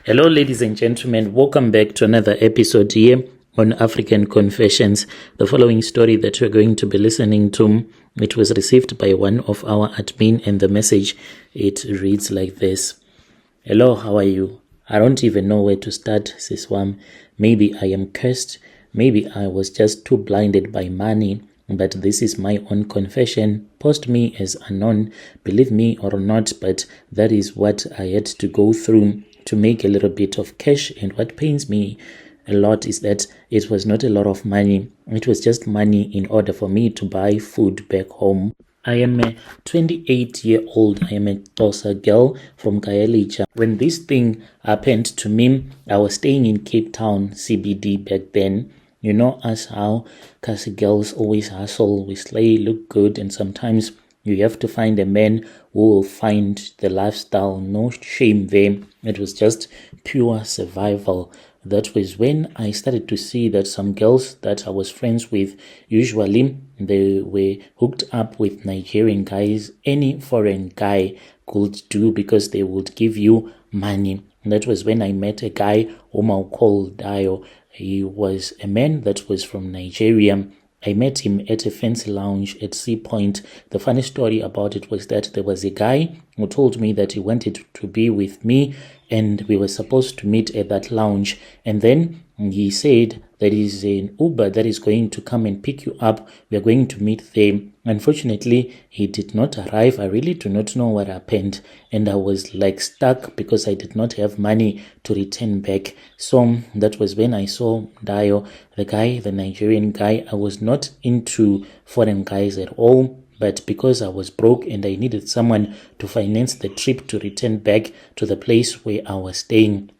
Hello, ladies and gentlemen. Welcome back to another episode here on African Confessions. The following story that we're going to be listening to, it was received by one of our admin, and the message, it reads like this. Hello, how are you? I don't even know where to start, Siswam. Maybe I am cursed. Maybe I was just too blinded by money. But this is my own confession. Post me as unknown. Believe me or not, but that is what I had to go through to make a little bit of cash. And what pains me a lot is that it was not a lot of money. It was just money in order for me to buy food back home. I am a 28-year-old. I am a Xhosa girl from Khayelitsha. When this thing happened to me, I was staying in Cape Town, CBD back then. You know us how Kasi girls always hustle, we slay, look good, and sometimes you have to find a man who will find the lifestyle. No shame there. It was just pure survival. That was when I started to see that some girls that I was friends with, usually they were hooked up with Nigerian guys. Any foreign guy could do because they would give you money. That was when I met a guy whom I'll call Dio. He was a man that was from Nigeria. I met him at a fancy lounge at Sea Point. The funny story about it was that there was a guy who told me that he wanted to be with me, and we were supposed to meet at that lounge. And then he said there is an Uber that is going to come and pick you up. We are going to meet there. Unfortunately, he did not arrive. I really do not know what happened. And I was like stuck because I did not have money to return back. So that was when I saw Dio, the guy, the Nigerian guy. I was not into foreign guys at all. But because I was broke and I needed someone to finance the trip to return back to the place where I was staying.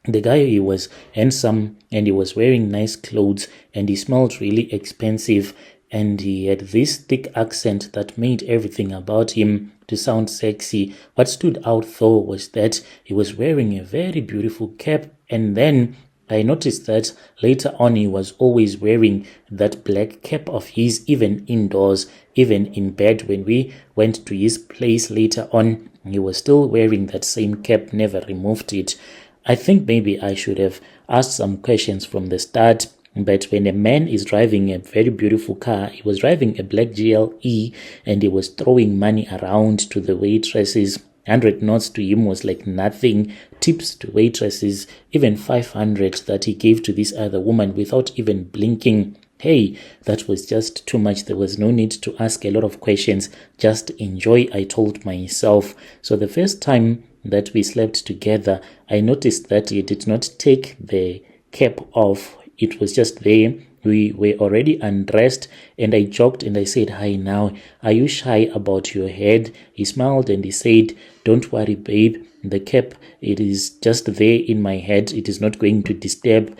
The guy, he was handsome and he was wearing nice clothes and he smelled really expensive, and he had this thick accent that made everything about him to sound sexy. What stood out though was that he was wearing a very beautiful cap, and then I noticed that later on he was always wearing that black cap of his, even indoors, even in bed. When we went to his place later on, he was still wearing that same cap, never removed it. I think maybe I should have asked some questions from the start. But when a man is driving a very beautiful car, he was driving a black GLE and he was throwing money around to the waitresses. 100 knots to him was like nothing. Tips to waitresses, even 500 that he gave to this other woman without even blinking. Hey, that was just too much. There was no need to ask a lot of questions. Just enjoy, I told myself. So the first time that we slept together, I noticed that he did not take the cap off. It was just there. We were already undressed, and I joked and I said, "Hi now, are you shy about your head?" He smiled and he said, "Don't worry, babe. The cap, it is just there in my head. It is not going to disturb."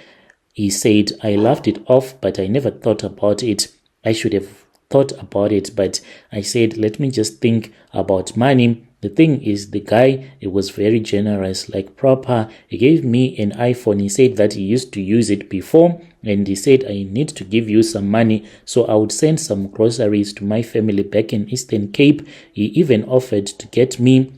He said, I laughed it off, but I never thought about it. I should have thought about it, but I said, let me just think about money. The thing is, the guy, he was very generous, like proper. He gave me an iPhone. He said that he used to use it before, and he said, I need to give you some money, so I would send some groceries to my family back in Eastern Cape. He even offered to get me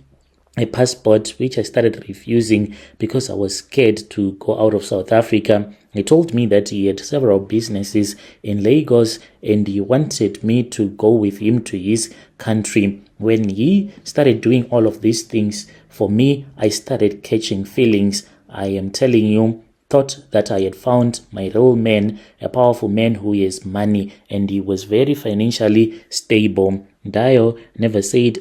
a passport, which I started refusing because I was scared to go out of South Africa. He told me that he had several businesses in Lagos and he wanted me to go with him to his country. When he started doing all of these things for me, I started catching feelings. I am telling you, thought that I had found my real man, a powerful man who has money, and he was very financially stable. Dio never said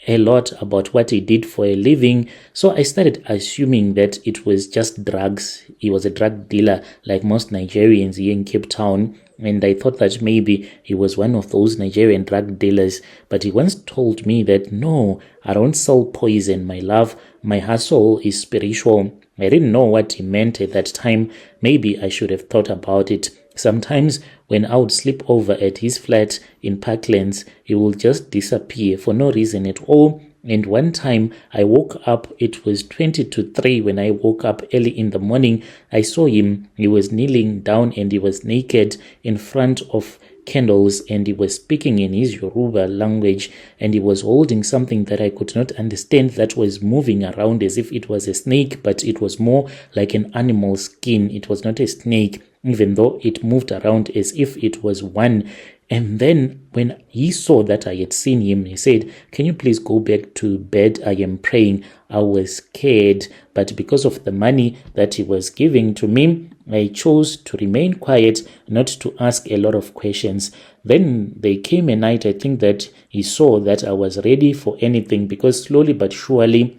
a lot about what he did for a living, so I started assuming that it was just drugs. He was a drug dealer like most Nigerians here in Cape Town, and I thought that maybe he was one of those Nigerian drug dealers. But he once told me that, no, I don't sell poison, my love. My hustle is spiritual. I didn't know what he meant at that time. Maybe I should have thought about it. Sometimes when I would sleep over at his flat in Parklands, he will just disappear for no reason at all. And one time I woke up, it was 20 to 3 when I woke up early in the morning. I saw him. He was kneeling down and he was naked in front of candles, and he was speaking in his Yoruba language, and he was holding something that I could not understand that was moving around as if it was a snake, but it was more like an animal skin. It was not a snake, even though it moved around as if it was one. And then when he saw that I had seen him, he said, "Can you please go back to bed? I am praying." I was scared, but because of the money that he was giving to me, I chose to remain quiet, not to ask a lot of questions. Then there came a night, I think that he saw that I was ready for anything, because slowly but surely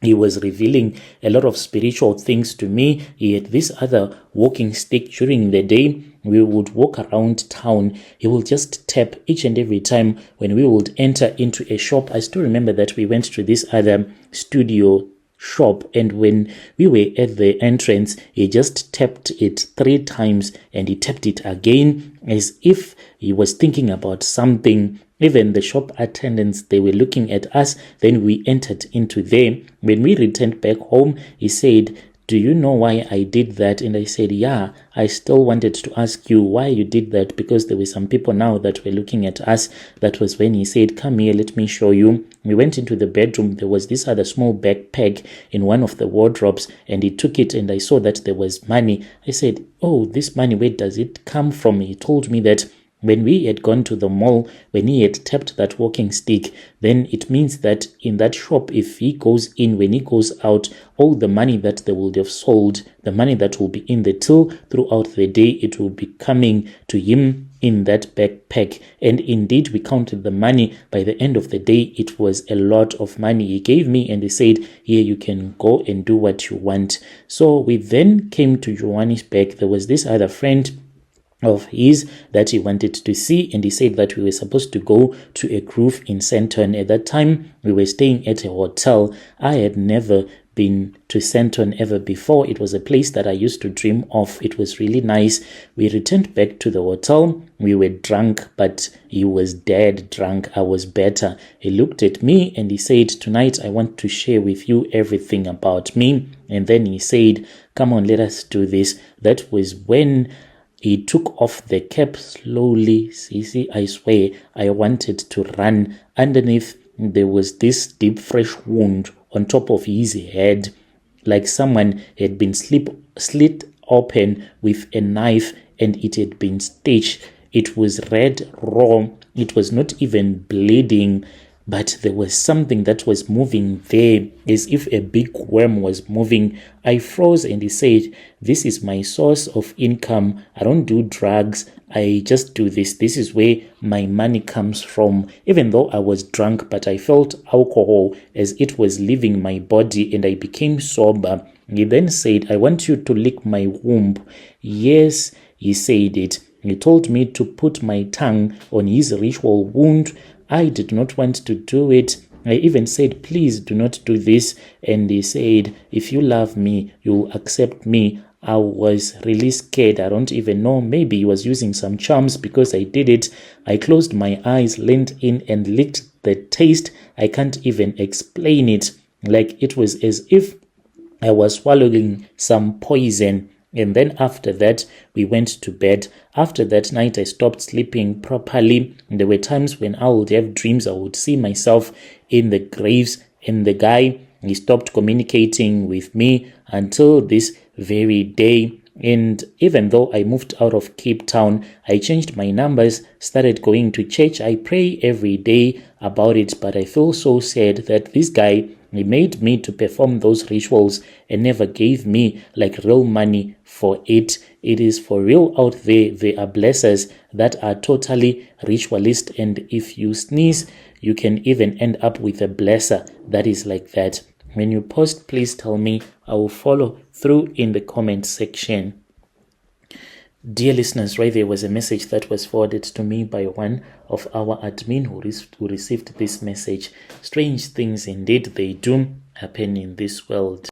he was revealing a lot of spiritual things to me. He had this other walking stick. During the day, we would walk around town. He will just tap each and every time when we would enter into a shop. I still remember that we went to this other studio shop, and when we were at the entrance, he just tapped it 3 times, and he tapped it again as if he was thinking about something. Even the shop attendants, they were looking at us. Then we entered into there. When we returned back home, he said, "Do you know why I did that?" And I said, "Yeah, I still wanted to ask you why you did that, because there were some people now that were looking at us." That was when he said, "Come here, let me show you." We went into the bedroom. There was this other small backpack in one of the wardrobes, and he took it, and I saw that there was money. I said, "Oh, this money, where does it come from?" He told me that when we had gone to the mall, when he had tapped that walking stick, then it means that in that shop, if he goes in, when he goes out, all the money that they would have sold, the money that will be in the till throughout the day, it will be coming to him in that backpack. And indeed, we counted the money. By the end of the day, it was a lot of money he gave me, and he said, "Here, you can go and do what you want." So we then came to Johannesburg. There was this other friend of his that he wanted to see, and he said that we were supposed to go to a groove in Sandton. At that time, we were staying at a hotel. I had never been to Sandton ever before. It was a place that I used to dream of. It was really nice. We returned back to the hotel. We were drunk, but he was dead drunk. I was better. He looked at me and he said, "Tonight I want to share with you everything about me." And then he said, "Come on, let us do this." That was when he took off the cap slowly. Sisi, I swear, I wanted to run. Underneath, there was this deep, fresh wound on top of his head, like someone had been slit open with a knife, and it had been stitched. It was red, raw. It was not even bleeding, but there was something that was moving there, as if a big worm was moving. I froze, and he said, "This is my source of income. I don't do drugs. I just do this. This is where my money comes from." Even though I was drunk, but I felt alcohol as it was leaving my body, and I became sober. He then said, "I want you to lick my womb." Yes, he said it. He told me to put my tongue on his ritual wound. I did not want to do it. I even said, "Please do not do this." And he said, "If you love me, you'll accept me." I was really scared. I don't even know. Maybe he was using some charms, because I did it. I closed my eyes, leaned in, and licked the taste. I can't even explain it. Like it was as if I was swallowing some poison. And then after that, we went to bed. After that night, I stopped sleeping properly. And there were times when I would have dreams. I would see myself in the graves. And the guy, he stopped communicating with me until this very day. And even though I moved out of Cape Town, I changed my numbers, started going to church. I pray every day about it, but I feel so sad that this guy, he made me to perform those rituals and never gave me like real money for it. It is for real out there. There are blessers that are totally ritualist, and if you sneeze, you can even end up with a blesser that is like that. When you post, please tell me. I will follow through in the comment section. Dear listeners, right there was a message that was forwarded to me by one of our admin who received this message. Strange things indeed they do happen in this world.